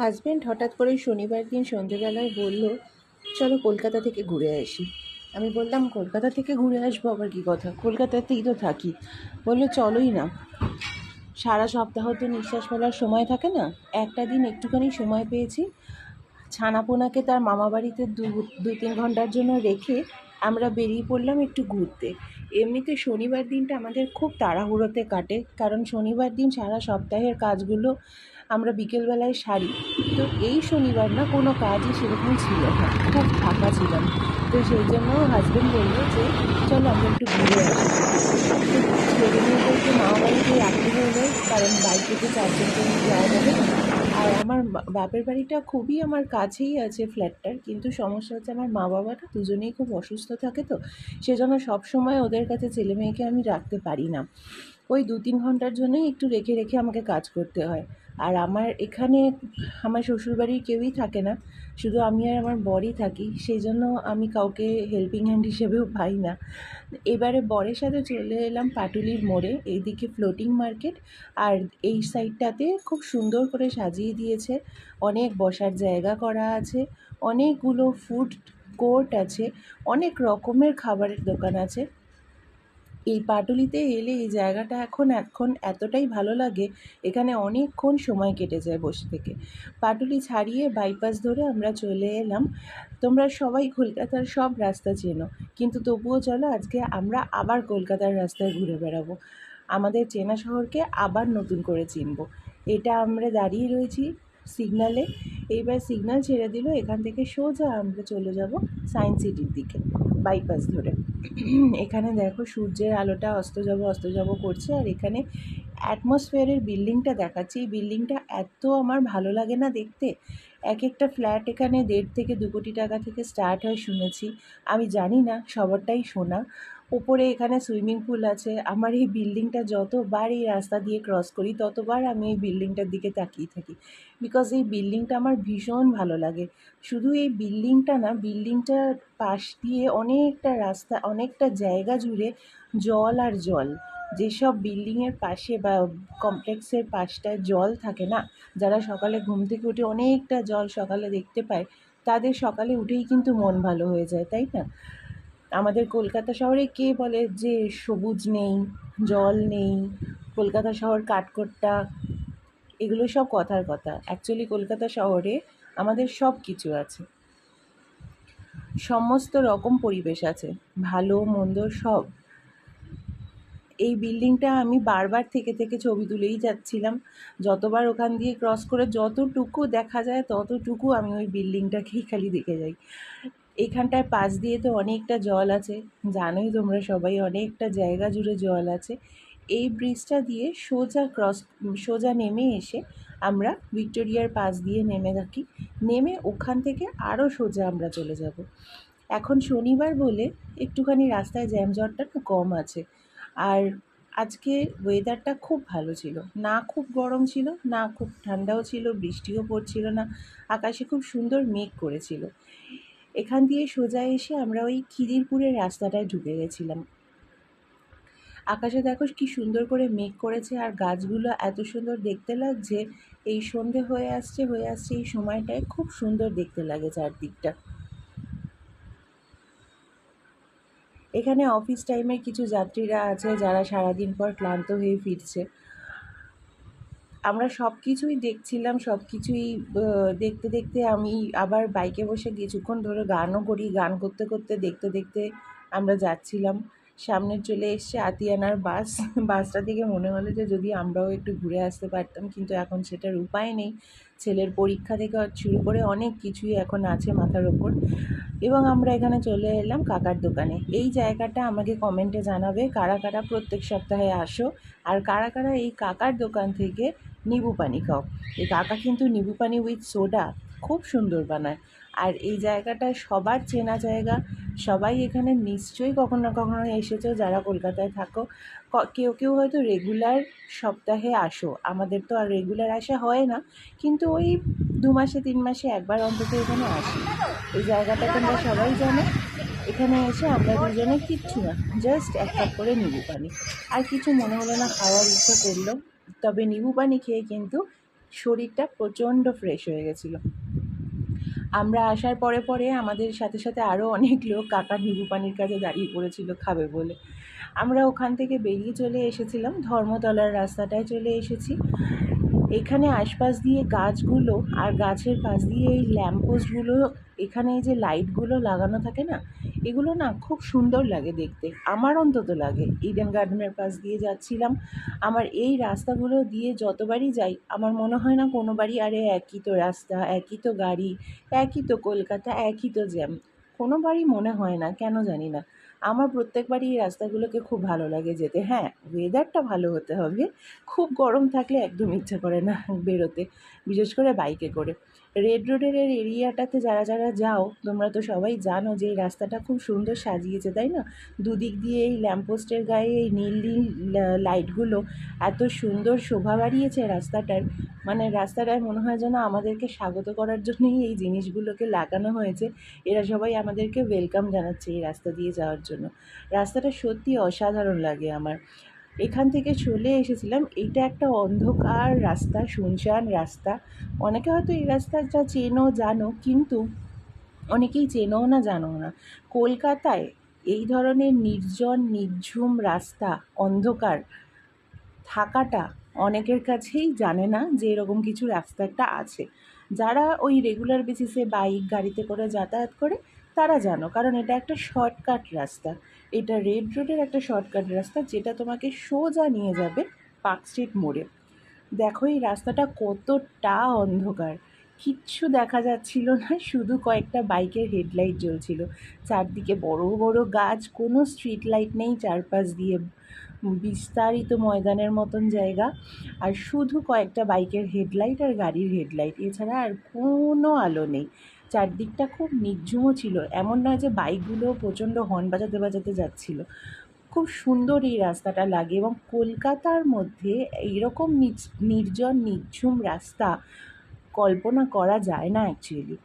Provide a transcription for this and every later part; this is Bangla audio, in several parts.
হাজব্যান্ড হঠাৎ করে শনিবার দিন সন্ধেবেলায় বলল, চলো কলকাতা থেকে ঘুরে আসি। আমি বললাম, কলকাতা থেকে ঘুরে আসবো আবার কী কথা, কলকাতাতেই তো থাকি। বললো, চলোই না। সারা সপ্তাহ তো নিঃশ্বাস ফেলার সময় থাকে না, একটা দিন একটুখানি সময় পেয়েছি। ছানাপোনাকে তার মামাবাড়িতে দু তিন ঘন্টার জন্য রেখে আমরা বেরিয়ে পড়লাম একটু ঘুরতে। এমনিতে শনিবার দিনটা আমাদের খুব তাড়াহুড়োতে কাটে, কারণ শনিবার দিন সারা সপ্তাহের কাজগুলো আমরা বিকেলবেলায় সারি। তো এই শনিবার না কোনো কাজই সেরকম ছিল না, খুব ফাঁকা ছিলাম। তো সেই জন্য হাজব্যান্ড বললো যে চলো আমরা একটু ঘুরে আসি। তো ছেলে মেয়েদেরকে মামাবাড়িতে রাখতে হলো, কারণ বাড়ি থেকে চারজনকে নিয়ে যাওয়া যাবে না। আর আমার বাপের বাড়িটা খুবই আমার কাছেই আছে ফ্ল্যাটটার, কিন্তু সমস্যা হচ্ছে আমার মা বাবাটা দুজনেই খুব অসুস্থ থাকে, তো সেজন্য সবসময় ওদের কাছে ছেলে মেয়েকে আমি রাখতে পারি না। ওই 2-3 ঘন্টার জন্যই একটু রেখে রেখে আমাকে কাজ করতে হয়। আর আমার এখানে আমার শ্বশুরবাড়ির কেউই থাকে না, শুধু আমি আর আমার বরই থাকি, সেই জন্য আমি কাউকে হেল্পিং হ্যান্ড হিসেবেও পাই না। এবারে বরের সাথে চলে এলাম পাটুলির মোড়ে, এইদিকে ফ্লোটিং মার্কেট, আর এই সাইডটাতে খুব সুন্দর করে সাজিয়ে দিয়েছে, অনেক বসার জায়গা করা আছে, অনেকগুলো ফুড কোর্ট আছে, অনেক রকমের খাবারের দোকান আছে। এই পাটুলিতে এলে এই জায়গাটা এখন এতটাই ভালো লাগে, এখানে অনেকক্ষণ সময় কেটে যায় বসে থেকে। পাটুলি ছাড়িয়ে বাইপাস ধরে আমরা চলে এলাম। তোমরা সবাই কলকাতার সব রাস্তা চেনো, কিন্তু তবুও চলো আজকে আমরা আবার কলকাতার রাস্তায় ঘুরে বেড়াবো, আমাদের চেনা শহরকে আবার নতুন করে চিনব। এটা আমরা দাঁড়িয়ে রয়েছি সিগনালে, এইবার সিগনাল ছেড়ে দিল, এখান থেকে সোজা আমরা চলে যাব সায়েন্স সিটির দিকে বাইপাস ধরে। এখানে দেখো সূর্যের আলোটা অস্ত যাব করছে, আর এখানে অ্যাটমসফিয়ারের বিল্ডিংটা দেখাচ্ছে। এই বিল্ডিংটা এত আমার ভালো লাগে না দেখতে। এক একটা ফ্ল্যাট এখানে 1.5 থেকে 2 কোটি টাকা থেকে স্টার্ট হয় শুনেছি, আমি জানি না, সবারটাই শোনা। ওপরে এখানে সুইমিং পুল আছে। আমার এই বিল্ডিংটা যতবার এই রাস্তা দিয়ে ক্রস করি ততবার আমি এই বিল্ডিংটার দিকে তাকিয়ে থাকি, বিকজ এই বিল্ডিংটা আমার ভীষণ ভালো লাগে। শুধু এই বিল্ডিংটা না, বিল্ডিংটার পাশ দিয়ে অনেকটা রাস্তা, অনেকটা জায়গা জুড়ে জল আর জল। যেসব বিল্ডিংয়ের পাশে বা কমপ্লেক্সের পাশটায় জল থাকে না, যারা সকালে ঘুম থেকে উঠে অনেকটা জল সকালে দেখতে পায়, তাদের সকালে উঠেই কিন্তু মন ভালো হয়ে যায়, তাই না? আমাদের কলকাতা শহরে কে বলে যে সবুজ নেই, জল নেই, কলকাতা শহর কাঠখোট্টা, এগুলো সব কথার কথা। অ্যাকচুয়ালি কলকাতা শহরে আমাদের সব কিছু আছে, সমস্ত রকম পরিবেশ আছে, ভালো মন্দ সব। এই বিল্ডিংটা আমি বারবার থেকে থেকে ছবি তুলেই যাচ্ছিলাম, যতবার ওখান দিয়ে ক্রস করে যতটুকু দেখা যায় ততটুকু আমি ওই বিল্ডিংটাকেই খালি দেখে যাই। এখানটায় পাশ দিয়ে তো অনেকটা জল আছে, জানোই তোমরা সবাই, অনেকটা জায়গা জুড়ে জল আছে। এই ব্রিজটা দিয়ে সোজা নেমে এসে আমরা ভিক্টোরিয়ার পাশ দিয়ে নেমে থাকি, নেমে ওখান থেকে আরও সোজা আমরা চলে যাব। এখন শনিবার বলে একটুখানি রাস্তায় জ্যামজটটা না কম আছে। আর আজকে ওয়েদারটা খুব ভালো ছিল, না খুব গরম ছিল, না খুব ঠান্ডাও ছিল, বৃষ্টিও পড়ছিল না, আকাশে খুব সুন্দর মেঘ করেছিল। এখান দিয়ে সোজা এসে আমরা ওই খিদিরপুরের রাস্তাটায় ঢুকে গেছিলাম। আকাশে দেখো কি সুন্দর করে মেঘ করেছে, আর গাছগুলো এত সুন্দর দেখতে লাগছে। এই সন্ধে হয়ে আসছে এই সময়টায় খুব সুন্দর দেখতে লাগে চারদিকটা। এখানে অফিস টাইমের কিছু যাত্রীরা আছে যারা সারাদিন পর ক্লান্ত হয়ে ফিরছে। আমরা সব কিছুই দেখছিলাম, সব কিছুই দেখতে দেখতে আমি আবার বাইকে বসে কিছুক্ষণ ধরে গানও করি, গান করতে করতে দেখতে দেখতে আমরা যাচ্ছিলাম। সামনে চলে এসছে আতিয়ানার বাস। বাসটা থেকে মনে হলো যে যদি আমরাও একটু ঘুরে আসতে পারতাম, কিন্তু এখন সেটার উপায় নেই। ছেলের পরীক্ষা থেকে শুরু করে অনেক কিছুই এখন আছে মাথার ওপর। এবং আমরা এখানে চলে এলাম কাকার দোকানে। এই জায়গাটা আমাকে কমেন্টে জানাবে কারা কারা প্রত্যেক সপ্তাহে আসো, আর কারা কারা এই কাকার দোকান থেকে নিবু পানি খাও। এই কাকা কিন্তু নিবু পানি উইথ সোডা খুব সুন্দর বানায়। আর এই জায়গাটা সবার চেনা জায়গা, সবাই এখানে নিশ্চয়ই কখনো না কখনো এসেছো যারা কলকাতায় থাকো। কেউ কেউ হয়তো রেগুলার সপ্তাহে আসো, আমাদের তো আর রেগুলার আসা হয় না, কিন্তু ওই 2 মাসে 3 মাসে একবার অন্তত এখানে আসি। এই জায়গাটা তোমরা সবাই জানো। এখানে এসে আমরা দুজনে কিচ্ছু না, জাস্ট 1 কাপ করে নিবু পানি, আর কিছু মনে হলো না, খাওয়ার ইচ্ছা করলো। তবে নিবু পানি খেয়ে কিন্তু শরীরটা প্রচণ্ড ফ্রেশ হয়ে গেছিলো। আমরা আসার পরে পরে আমাদের সাথে সাথে আরও অনেক লোক কাকার নিবু পানির কাছে দাঁড়িয়ে পড়েছিল খাবে বলে। আমরা ওখান থেকে বেরিয়ে চলে এসেছিলাম, ধর্মতলার রাস্তাটায় চলে এসেছি। এখানে আশপাশ দিয়ে গাছগুলো আর গাছের পাশ দিয়ে এই ল্যাম্পপোস্টগুলো, এখানে এই যে লাইটগুলো লাগানো থাকে না, এগুলো না খুব সুন্দর লাগে দেখতে, আমার অন্তত লাগে। ইডেন গার্ডেনের পাশ দিয়ে যাচ্ছিলাম, আমার এই রাস্তাগুলো দিয়ে যতবারই যাই আমার মনে হয় না কোনোবারই আরে একই তো রাস্তা, একই তো গাড়ি, একই তো কলকাতা, একই তো জ্যাম, কোনোবারই মনে হয় না, কেন জানি না। আমার প্রত্যেকবারই এই রাস্তাগুলোকে খুব ভালো লাগে যেতে। হ্যাঁ, ওয়েদারটা ভালো হতে হবে, খুব গরম থাকলে একদম ইচ্ছা করে না বেরোতে, বিশেষ করে বাইকে করে। রেড রোডের এরিয়াটাতে যারা যারা যাও তোমরা তো সবাই জানো যে এই রাস্তাটা খুব সুন্দর সাজিয়েছে, তাই না? দুদিক দিয়ে এই ল্যাম্পপোস্টের গায়ে এই নীল নীল লাইটগুলো এত সুন্দর শোভা বাড়িয়েছে রাস্তাটার, মানে রাস্তাটায় মনে হয় যেন আমাদেরকে স্বাগত করার জন্যই এই জিনিসগুলোকে লাগানো হয়েছে। এরা সবাই আমাদেরকে ওয়েলকাম জানাচ্ছে এই রাস্তা দিয়ে যাওয়ার জন্য। রাস্তাটা সত্যি অসাধারণ লাগে আমার। এখান থেকে চলে এসেছিলাম, এইটা একটা অন্ধকার রাস্তা, শুনশান রাস্তা। অনেকে হয়তো এই রাস্তাটা চেনো জানো, কিন্তু অনেকেই চেনো না, জানো না। কলকাতায় এই ধরনের নির্জন নির্ঝুম রাস্তা, অন্ধকার থাকাটা অনেকের কাছেই জানে না যে এরকম কিছু রাস্তা একটা আছে। যারা ওই রেগুলার বেসিসে বাইক গাড়িতে করে যাতায়াত করে তারা জানো, কারণ এটা একটা শর্টকাট রাস্তা। এটা রেড রোডের একটা শর্টকাট রাস্তা যেটা তোমাকে সোজা নিয়ে যাবে পার্ক স্ট্রিট মোড়ে। দেখো এই রাস্তাটা কতটা অন্ধকার, কিচ্ছু দেখা যাচ্ছিল না, শুধু কয়েকটা বাইকের হেডলাইট জ্বলছিল। চারদিকে বড় বড় গাছ, কোনো স্ট্রিট লাইট নেই চারপাশ দিয়ে, বিস্তারিত ময়দানের মতন জায়গা, আর শুধু কয়েকটা বাইকের হেডলাইট আর গাড়ির হেডলাইট, এছাড়া আর কোনো আলো নেই। চারদিকটা খুব নির্ঝুমও ছিল, এমন নয় যে বাইকগুলো প্রচণ্ড হর্ন বাজাতে বাজাতে যাচ্ছিল। খুব সুন্দর এই রাস্তাটা লাগে, এবং কলকাতার মধ্যে এইরকম নির্জন নির্ঝুম রাস্তা কল্পনা করা যায় না অ্যাকচুয়ালি।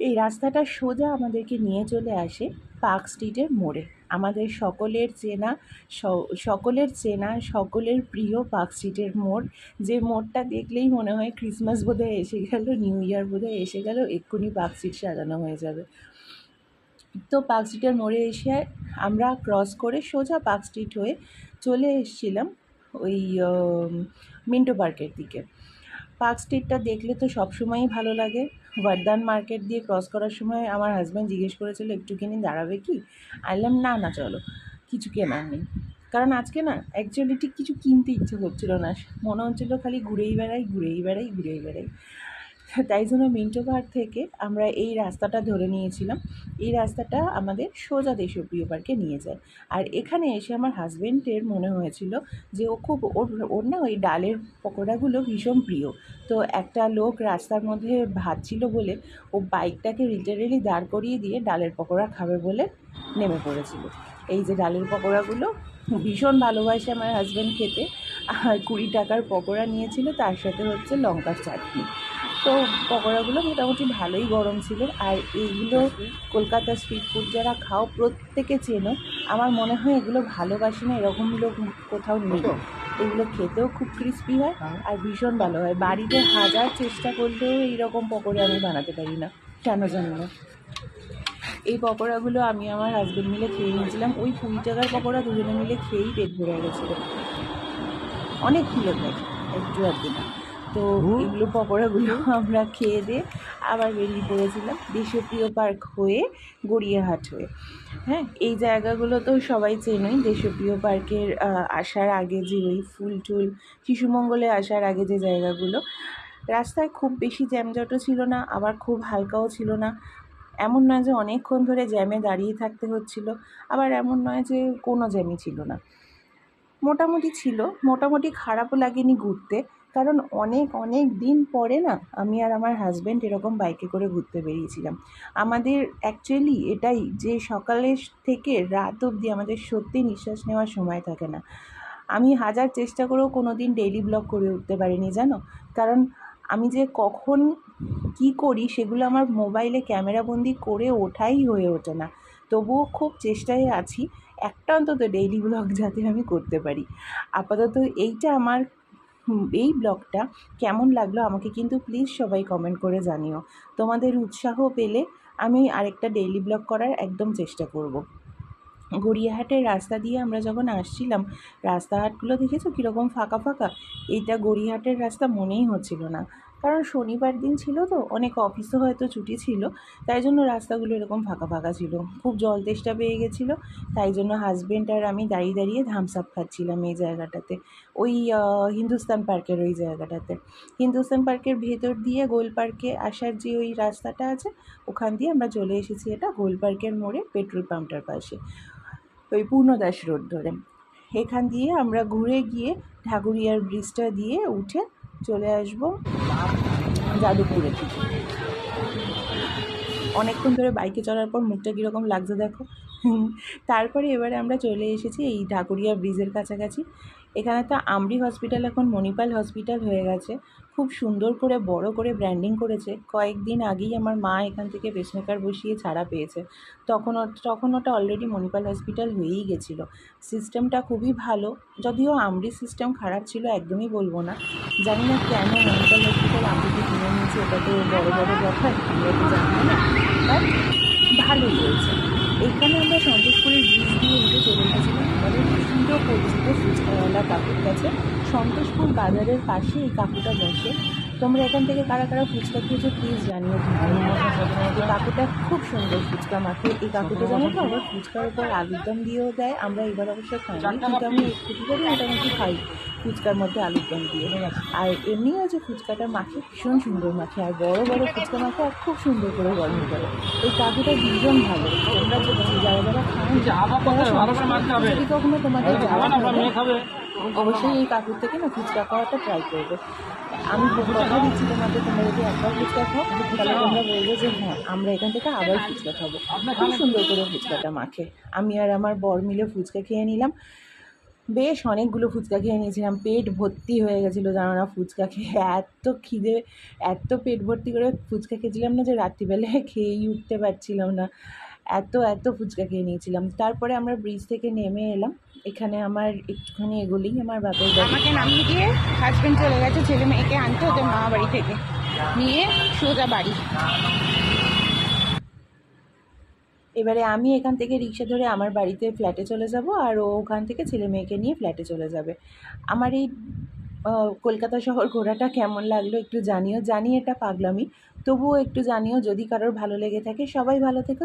এই রাস্তাটা সোজা আমাদেরকে নিয়ে চলে আসে পার্ক স্ট্রিটের মোড়ে, আমাদের সকলের চেনা সকলের প্রিয় পার্ক স্ট্রিটের মোড়। যে মোড়টা দেখলেই মনে হয় ক্রিসমাস বোধহয় এসে গেল, নিউ ইয়ার বোধহয় এসে গেল, এক্ষুনি পার্ক স্ট্রিট সাজানো হয়ে যাবে। তো পার্ক স্ট্রিটের মোড়ে এসে আমরা ক্রস করে সোজা পার্ক স্ট্রিট হয়ে চলে এসেছিলাম ওই মিন্টো পার্কের দিকে। পার্ক স্ট্রিটটা দেখলে তো সবসময়ই ভালো লাগে। বর্ধমান মার্কেট দিয়ে ক্রস করার সময় আমার হাজব্যান্ড জিজ্ঞেস করেছিল একটুখানি দাঁড়াবে কি, আইলাম না না চলো, কিছু কেনার নেই। কারণ আজকে না অ্যাকচুয়ালি ঠিক কিছু কিনতে ইচ্ছে করছিল না, মনে হচ্ছিলো খালি ঘুরেই বেড়াই ঘুরেই বেড়াই ঘুরেই বেড়াই। তাই জন্য মিন্টো পার্ক থেকে আমরা এই রাস্তাটা ধরে নিয়েছিলাম। এই রাস্তাটা আমাদের সোজা দেশপ্রিয় পার্কে নিয়ে যায়। আর এখানে এসে আমার হাজব্যান্ডের মনে হয়েছিল যে ও খুব ওর না ওই ডালের পকোড়াগুলো ভীষণ প্রিয়। তো একটা লোক রাস্তার মধ্যে ভাজছিল বলে ও বাইকটাকে লিটারেলি দাঁড় করিয়ে দিয়ে ডালের পকোড়া খাবে বলে নেমে পড়েছিল। এই যে ডালের পকোড়াগুলো ভীষণ ভালোবাসে আমার হাজব্যান্ড খেতে, আর 20 টাকার পকোড়া নিয়েছিল, তার সাথে হচ্ছে লঙ্কার চাটনি। তো পকোড়াগুলো মোটামুটি ভালোই গরম ছিল। আর এইগুলো কলকাতা স্ট্রিট ফুড যারা খাও প্রত্যেকে চেনো, আমার মনে হয় এগুলো ভালোবাসে না এরকম লোক কোথাও নেই। এগুলো খেতেও খুব ক্রিস্পি হয় আর ভীষণ ভালো হয়। বাড়িতে হাজার চেষ্টা করলেও এইরকম পকোড়া আমি বানাতে পারি না, কেন জানি না। এই পকোড়াগুলো আমি আমার হাজব্যান্ড মিলে খেয়ে নিয়েছিলাম, ওই 20 টাকার পকোড়া দুজনে মিলে খেয়েই পেট ভরে গেছিলো, অনেকগুলো খাই, একটু আধটু না। তো এগুলো পকোড়াগুলো আমরা খেয়ে দিয়ে আবার বেরিয়ে পড়েছিলাম দেশপ্রিয় পার্ক হয়ে, গড়িয়াহাট হয়ে। হ্যাঁ, এই জায়গাগুলো তো সবাই চেনোই। দেশপ্রিয় পার্কের আসার আগে যে ওই ফুল টুল, শিশুমঙ্গলে আসার আগে যে জায়গাগুলো, রাস্তায় খুব বেশি জ্যামজটও ছিল না, আবার খুব হালকাও ছিল না। এমন নয় যে অনেকক্ষণ ধরে জ্যামে দাঁড়িয়ে থাকতে হচ্ছিল, আবার এমন নয় যে কোনো জ্যামই ছিল না, মোটামুটি ছিল। মোটামুটি খারাপও লাগেনি ঘুরতে, কারণ অনেক অনেক দিন পরে না আমি আর আমার হাজব্যান্ড এরকম বাইকে করে ঘুরতে বেরিয়েছিলাম। আমাদের অ্যাকচুয়ালি এটাই যে সকালের থেকে রাত অবধি আমাদের সত্যি নিঃশ্বাস নেওয়ার সময় থাকে না। আমি হাজার চেষ্টা করেও কোনো দিন ডেইলি ব্লগ করে উঠতে পারিনি জানো, কারণ আমি যে কখন কি করি সেগুলো আমার মোবাইলে ক্যামেরাবন্দি করে ওঠাই হয়ে ওঠে না। তবুও খুব চেষ্টায় আছি একটা অন্তত ডেইলি ব্লগ যাতে আমি করতে পারি। আপাতত এইটা আমার এই ব্লগটা কেমন লাগলো আমাকে কিন্তু প্লিজ সবাই কমেন্ট করে জানিও। তোমাদের উৎসাহ পেলে আমি আরেকটা ডেইলি ব্লগ করার একদম চেষ্টা করব। গড়িয়াহাটের রাস্তা দিয়ে আমরা যখন আসছিলাম, রাস্তাঘাটগুলো দেখেছো কীরকম ফাঁকা ফাঁকা। এইটা গড়িয়াহাটের রাস্তা মনেই হচ্ছিল না, কারণ শনিবার দিন ছিল তো, অনেক অফিসও হয়তো ছুটি ছিল, তাই জন্য রাস্তাগুলো এরকম ফাঁকা ফাঁকা ছিল। খুব জল তেষ্টা পেয়ে গেছিলো, তাই জন্য হাজব্যান্ড আর আমি দাঁড়িয়ে দাঁড়িয়ে থামস আপ খাচ্ছিলাম এই জায়গাটাতে, ওই হিন্দুস্তান পার্কের ওই জায়গাটাতে। হিন্দুস্তান পার্কের ভেতর দিয়ে গোল পার্কে আসার যে ওই রাস্তাটা আছে, ওখান দিয়ে আমরা চলে এসেছি এটা গোল পার্কের মোড়ে পেট্রোল পাম্পটার পাশে, ওই পূর্ণদাস রোড ধরে। এখান দিয়ে আমরা ঘুরে গিয়ে ঢাকুরিয়ার ব্রিজটা দিয়ে উঠে চলে আসব যাদবপুরে। অনেকক্ষণ ধরে বাইকে চলার পর মুখটা কীরকম লাগছে দেখো। তারপরে এবারে আমরা চলে এসেছি এই ঢাকুরিয়া ব্রিজের কাছাকাছি। এখানে তো আমরি হসপিটাল এখন মণিপাল হসপিটাল হয়ে গেছে, খুব সুন্দর করে বড় করে ব্র্যান্ডিং করেছে। কয়েকদিন আগেই আমার মা এখান থেকে পেসমেকার বসিয়ে ছাড়া পেয়েছে, তখন ওটা অলরেডি মণিপাল হসপিটাল হয়েই গেছিলো। সিস্টেমটা খুবই ভালো, যদিও আমরি সিস্টেম খারাপ ছিল একদমই বলবো না। জানি না কেন মণিপাল হসপিটাল আমরিকে কিনে নিয়েছে, এটা তো বড় বড় ব্যাপার, আমরা তো জানি না, বাট ভালোই হয়েছে। এইখানে আমরা সন্তোষপুরের ব্রিজ দিয়ে উঠে চলে এসেছিলাম আমাদের সুন্দর পরিচিত ফুচকাওয়ালা কাকুর কাছে। সন্তোষপুর বাজারের পাশে এই কাকুটা বসে। তোমরা এখান থেকে কারা কারা ফুচকা খেয়েছো প্লিজ জানিও। এই কাকুটা খুব সুন্দর ফুচকা মাখে। এই কাকুটা জানো তো আবার ফুচকার উপর আলুর দম দিয়েও দেয়। আমরা এবার অবশ্য খাইনি, কিন্তু আমি একটু করে মোটামুটি খাই ফুচকার মধ্যে আলুর দম দিয়ে। আর এমনিও যে ফুচকাটা মাখে ভীষণ সুন্দর মাখে, আর বড় বড় ফুচকা মাখে, আর খুব সুন্দর করে গরম করে। এই কাকুটা ভীষণ ভালো। তোমরা যদি যারা যারা খাও, যদি কখনো তোমাদের যাওয়া হবে, অবশ্যই এই কাকুর থেকে না ফুচকা খাওয়াটা ট্রাই করবে। আমি কথা দিচ্ছি তোমাদের, তোমরা যদি একবার ফুচকা খাও তাহলে তোমরা বলবো যে হ্যাঁ আমরা এখান থেকে আবার ফুচকা খাবো। খুব সুন্দর করে ফুচকাটা মাখে। আমি আর আমার বর মিলে ফুচকা খেয়ে নিলাম, বেশ অনেকগুলো ফুচকা খেয়ে নিয়েছিলাম, পেট ভর্তি হয়ে গেছিলো জানো না ফুচকা খেয়ে। এত খিদে, এত পেট ভর্তি করে ফুচকা খেয়েছিলাম না যে রাত্রিবেলায় খেয়েই উঠতে পারছিলাম না, এত ফুচকা খেয়ে নিয়েছিলাম। তারপরে আমরা ব্রিজ থেকে নেমে এলাম। এখানে আমার একটুখানি এগোলেই আমার বাপের বাড়ি। আমাকে নামিয়ে দিয়ে হাজব্যান্ড চলে গেছে ছেলে মেয়েকে আনতে ওদের মামা বাড়ি থেকে, নিয়ে সোজা বাড়ি। এবারে আমি এখান থেকে রিক্সা ধরে আমার বাড়িতে ফ্ল্যাটে চলে যাব, আর ও ওখান থেকে ছেলে মেয়েকে নিয়ে ফ্ল্যাটে চলে যাবে। আমার এই কলকাতা শহর ঘোরাটা কেমন লাগলো একটু জানিও। জানি এটা পাগলামি, তবুও একটু জানিও। যদি কারোর ভালো লেগে থাকে, সবাই ভালো থেকো।